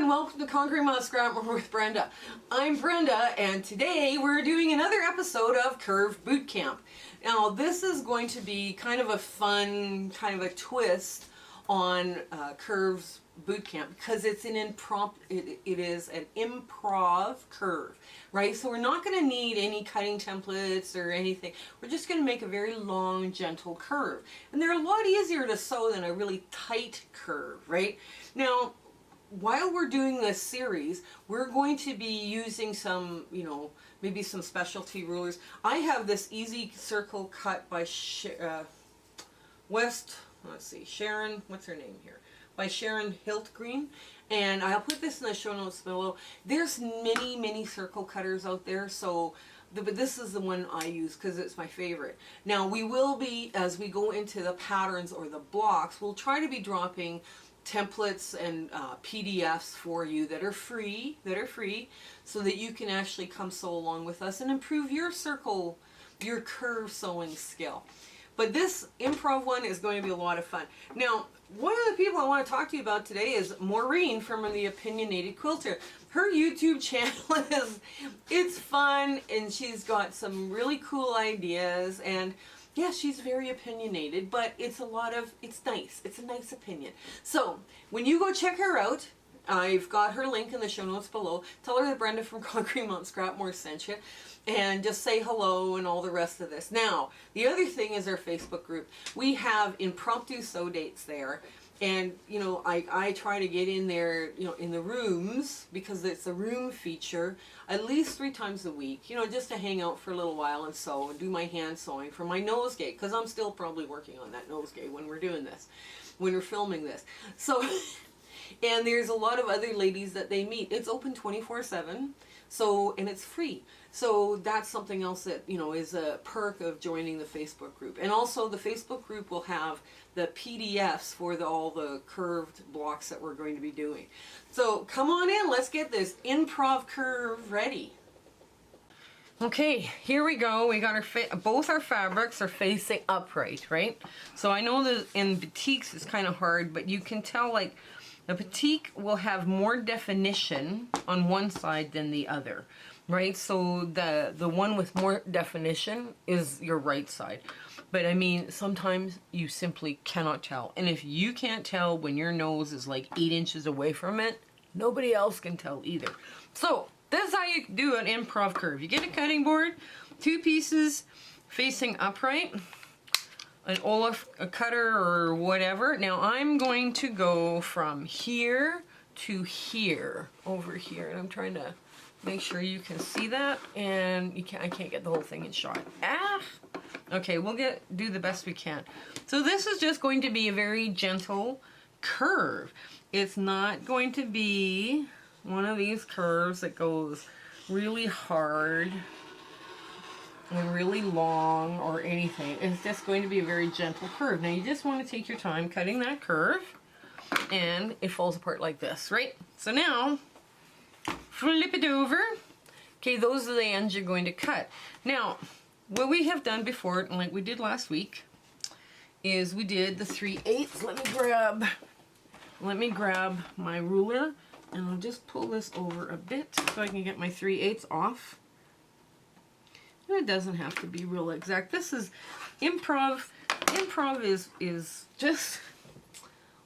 and welcome to Mount Scrapmore with Brenda. I'm Brenda, and today we're doing another episode of Curves Bootcamp. Now, this is going to be kind of a fun, kind of a twist on Curves Bootcamp because it's an it is an improv curve, right? So we're not going to need any cutting templates or anything. We're just going to make a very long, gentle curve, and they're a lot easier to sew than a really tight curve, right? Now, while we're doing this series, we're going to be using some, maybe some specialty rulers. I have this easy circle cut by Sharon, what's her name here? By Sharon Hiltgreen, and I'll put this in the show notes below. There's many circle cutters out there, so but this is the one I use because it's my favorite. Now, we will be, as we go into the patterns or the blocks, we'll try to be dropping templates and PDFs for you that are free, so that you can actually come sew along with us and improve your curve sewing skill. But this improv one is going to be a lot of fun. Now, one of the people I want to talk to you about today is Maureen from the Opinionated Quilter. Her YouTube channel it's fun, and she's got some really cool ideas, and yeah, she's very opinionated, but it's nice. It's a nice opinion. So, when you go check her out, I've got her link in the show notes below. Tell her that Brenda from Mount Scrapmore sent you, and just say hello and all the rest of this. Now, the other thing is our Facebook group. We have impromptu sew dates there, and I try to get in there, in the rooms, because it's a room feature, at least 3 times a week, just to hang out for a little while and sew and do my hand sewing for my nosegay, because I'm still probably working on that nosegay when we're doing this, when we're filming this. So, and there's a lot of other ladies that they meet. It's open 24/7, so, and it's free. So that's something else that, is a perk of joining the Facebook group. And also the Facebook group will have the PDFs for all the curved blocks that we're going to be doing. So come on in, let's get this improv curve ready. Okay, here we go. We got both our fabrics are facing upright, right? So I know that in batiks it's kind of hard, but you can tell, like, the batik will have more definition on one side than the other, right? So the one with more definition is your right side. But I mean, sometimes you simply cannot tell. And if you can't tell when your nose is like 8 inches away from it, nobody else can tell either. So this is how you do an improv curve. You get a cutting board, 2 pieces facing upright, an Olaf a cutter or whatever. Now I'm going to go from here to here, over here, and I'm trying to make sure you can see that, and I can't get the whole thing in shot. Okay, we'll do the best we can. So this is just going to be a very gentle curve. It's not going to be one of these curves that goes really hard and really long or anything. It's just going to be a very gentle curve. Now you just want to take your time cutting that curve, and it falls apart like this, right? So now, flip it over. Okay, those are the ends you're going to cut. Now, what we have done before, like we did last week, is we did the 3/8. Let me grab my ruler, and I'll just pull this over a bit so I can get my 3/8 off. And it doesn't have to be real exact. This is improv. Improv is just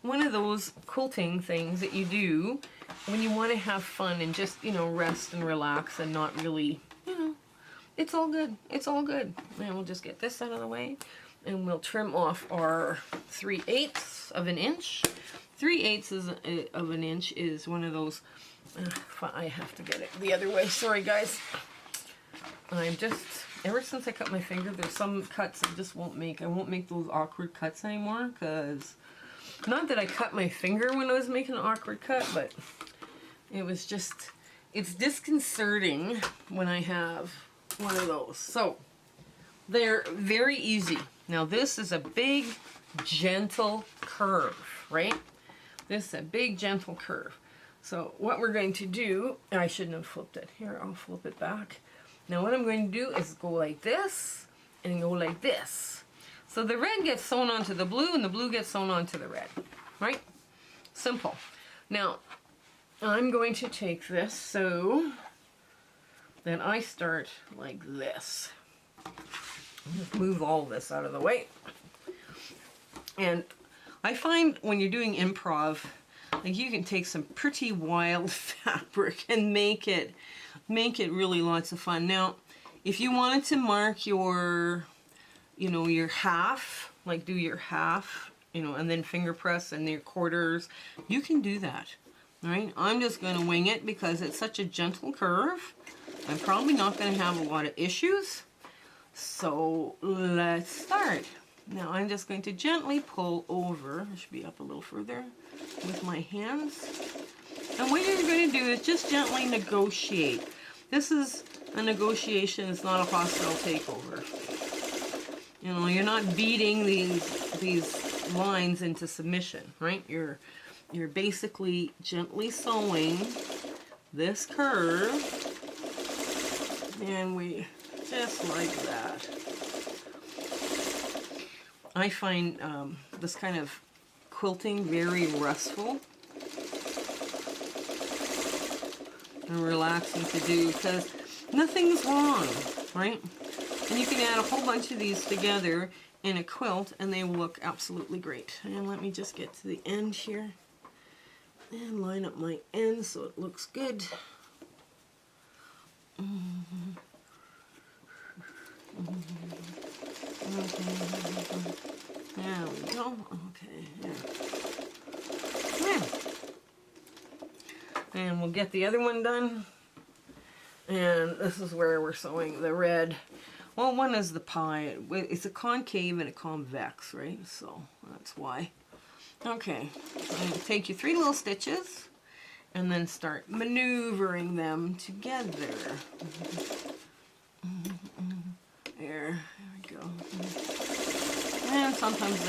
one of those quilting things that you do when you want to have fun and just, rest and relax and not really, it's all good. It's all good. And we'll just get this out of the way, and we'll trim off our 3/8 of an inch. 3/8 of an inch is one of those, I have to get it the other way. Sorry, guys. Ever since I cut my finger, there's some cuts I just won't make. I won't make those awkward cuts anymore, because, not that I cut my finger when I was making an awkward cut, but it was just, it's disconcerting when I have one of those. So, they're very easy. Now this is a big, gentle curve, right? This is a big, gentle curve. So what we're going to do, I shouldn't have flipped it. Here, I'll flip it back. Now what I'm going to do is go like this, and go like this. So the red gets sewn onto the blue, and the blue gets sewn onto the red, right? Simple. Now, I'm going to take this so that I start like this. Just move all this out of the way. And I find when you're doing improv, like you can take some pretty wild fabric and make it really lots of fun. Now, if you wanted to mark your, you know, your half, like do your half, you know, and then finger press and your quarters, you can do that. All right, I'm just going to wing it because it's such a gentle curve. I'm probably not going to have a lot of issues. So let's start. Now I'm just going to gently pull over. I should be up a little further with my hands. And what you're going to do is just gently negotiate. This is a negotiation. It's not a hostile takeover. You know, you're not beating these lines into submission, right? You're basically gently sewing this curve, and we just like that. I find this kind of quilting very restful and relaxing to do because nothing's wrong, right? And you can add a whole bunch of these together in a quilt and they will look absolutely great. And let me just get to the end here and line up my end so it looks good. There we go. Okay. Yeah. And we'll get the other one done. And this is where we're sewing the red. Well, one is the pie. It's a concave and a convex, right? So that's why. Okay. I'm going to take you 3 little stitches and then start maneuvering them together. There we go. And sometimes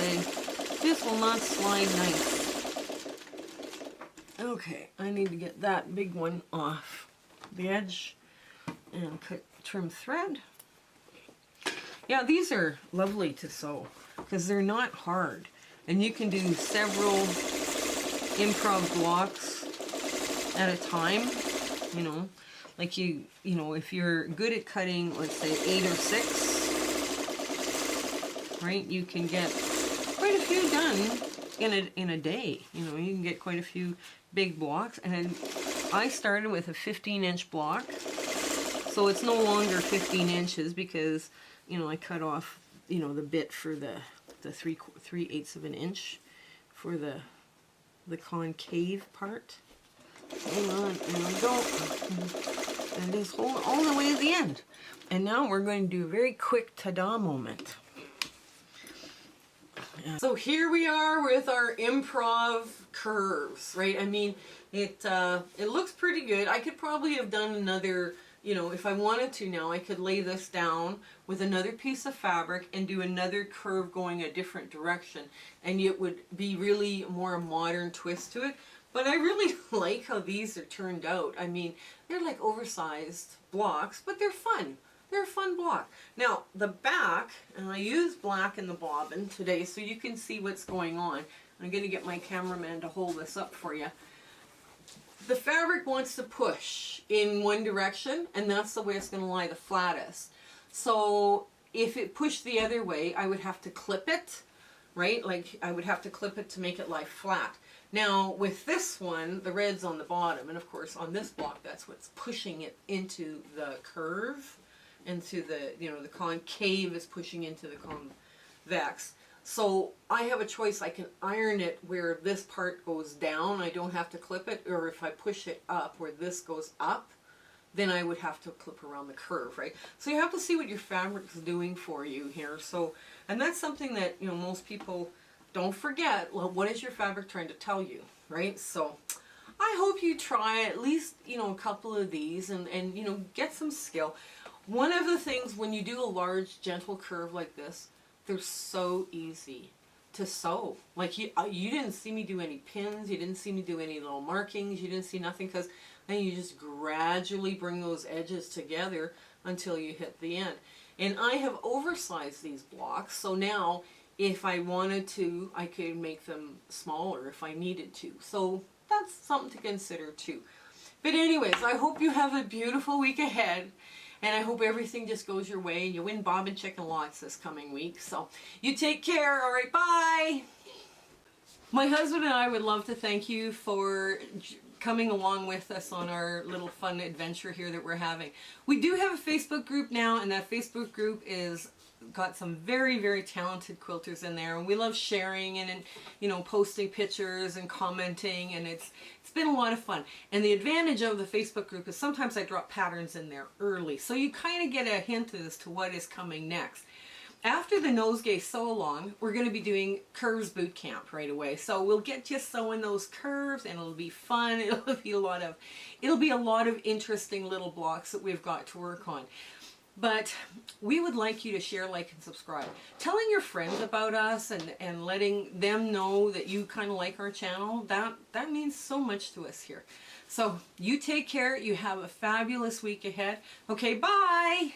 this will not slide nice. Okay, I need to get that big one off the edge and trim thread. Yeah, these are lovely to sew because they're not hard. And you can do several improv blocks at a time, you know. Like you know, if you're good at cutting, let's say 8 or 6, right? You can get quite a few done in a day. You know, you can get quite a few big blocks. And I started with a 15-inch block, so it's no longer 15 inches because, you know, I cut off, you know, the bit for the 3/8 of an inch for the concave part. Hang on, there we go. And just hold all the way to the end. And now we're going to do a very quick ta-da moment. So here we are with our improv curves, right? I mean, it looks pretty good. I could probably have done another, you know, if I wanted to now, I could lay this down with another piece of fabric and do another curve going a different direction. And it would be really more a modern twist to it. But I really like how these are turned out. I mean, they're like oversized blocks, but they're fun. They're a fun block. Now, the back, and I use black in the bobbin today so you can see what's going on. I'm going to get my cameraman to hold this up for you. The fabric wants to push in one direction, and that's the way it's going to lie the flattest. So if it pushed the other way, I would have to clip it, right? Like I would have to clip it to make it lie flat. Now with this one, the red's on the bottom, and of course on this block, that's what's pushing it into the curve, into the, you know, the concave is pushing into the convex. So I have a choice. I can iron it where this part goes down. I don't have to clip it, or if I push it up where this goes up, then I would have to clip around the curve, right? So you have to see what your fabric's doing for you here. So, and that's something that, you know, most people don't forget. Well, what is your fabric trying to tell you, right? So I hope you try at least, you know, a couple of these and you know, get some skill. One of the things when you do a large, gentle curve like this, they're so easy to sew. Like you didn't see me do any pins, you didn't see me do any little markings, you didn't see nothing, because then you just gradually bring those edges together until you hit the end. And I have oversized these blocks, so now if I wanted to, I could make them smaller if I needed to. So that's something to consider too. But anyways, I hope you have a beautiful week ahead. And I hope everything just goes your way and you win Bob and Chicken lots this coming week. So you take care. All right, bye. My husband and I would love to thank you for coming along with us on our little fun adventure here that we're having. We do have a Facebook group now, and that Facebook group is got some very, very talented quilters in there, and we love sharing and you know, posting pictures and commenting, and it's been a lot of fun. And the advantage of the Facebook group is sometimes I drop patterns in there early, so you kind of get a hint as to what is coming next. After the nosegay sew along, we're going to be doing Curves Bootcamp right away. So we'll get you sewing those curves, and it'll be fun. It'll be a lot of interesting little blocks that we've got to work on. But we would like you to share, like, and subscribe. Telling your friends about us and letting them know that you kind of like our channel, that means so much to us here. So you take care. You have a fabulous week ahead. Okay, bye.